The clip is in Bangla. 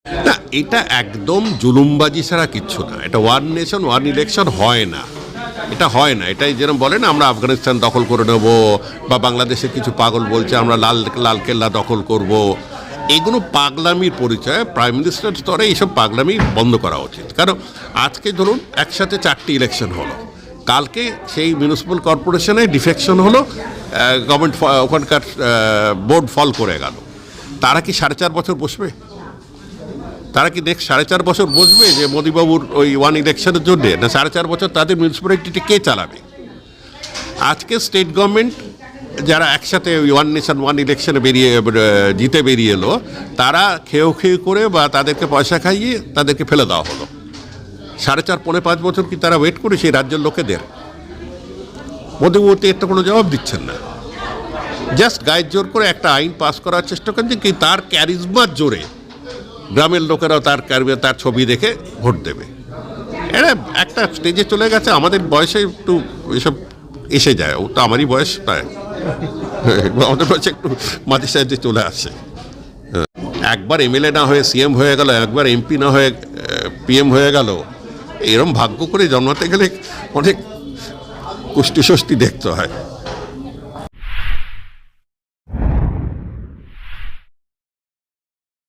না, এটা একদম জুলুমবাজি ছাড়া কিচ্ছু না। এটা ওয়ান নেশন ওয়ান ইলেকশন হয় না, এটা হয় না। এটাই যেরকম বলে না, আমরা আফগানিস্তান দখল করে নেব, বা বাংলাদেশের কিছু পাগল বলছে আমরা লালকেল্লা দখল করব। এগুলো পাগলামির পরিচয়। প্রাইম মিনিস্টার স্তরে এইসব পাগলামি বন্ধ করা উচিত। কারণ আজকে ধরুন একসাথে 4টি ইলেকশন হলো, কালকে সেই মিউনিসিপ্যাল কর্পোরেশনে ডিফেকশন হলো, গভর্নমেন্ট ওখানকার বোর্ড ফল করে গেল। তারা কি 4.5 বছর বসবে? তারা কি নেক্সট 4.5 বছর বসবে যে মোদিবাবুর ওই ওয়ান ইলেকশনের জন্যে? না, 4.5 বছর তাদের মিউনিসিপ্যালিটি কে চালাবে? আজকে স্টেট গভর্নমেন্ট যারা একসাথে ওই ওয়ান নেশন ওয়ান ইলেকশনে জিতে বেরিয়ে এলো, তারা খেয়ে করে বা তাদেরকে পয়সা খাইয়ে তাদেরকে ফেলে দেওয়া হলো। 4.5-5 বছর কি তারা ওয়েট করে সেই রাজ্যের লোকেদের? মোদিবাবু একটা কোনো জবাব দিচ্ছেন না। জাস্ট গায়ের জোর করে একটা আইন পাস করার চেষ্টা করছেন কি তার ক্যারিজমার জোরে গ্রামের লোকেরাও তার ছবি দেখে ভোট দেবে। এটা একটা স্টেজে চলে গেছে। আমাদের বয়সে একটু এসব এসে যায়, ও তো আমারই বয়স প্রায়, আমাদের বয়সে একটু মাঝে সাহায্যে চলে আসে। একবার এমএলএ না হয়ে সিএম হয়ে গেল, একবার এমপি না হয়ে পিএম হয়ে গেল। এরম ভাগ্য করে জন্মাতে গেলে অনেক কুষ্টি স্বস্তি দেখতে হয়।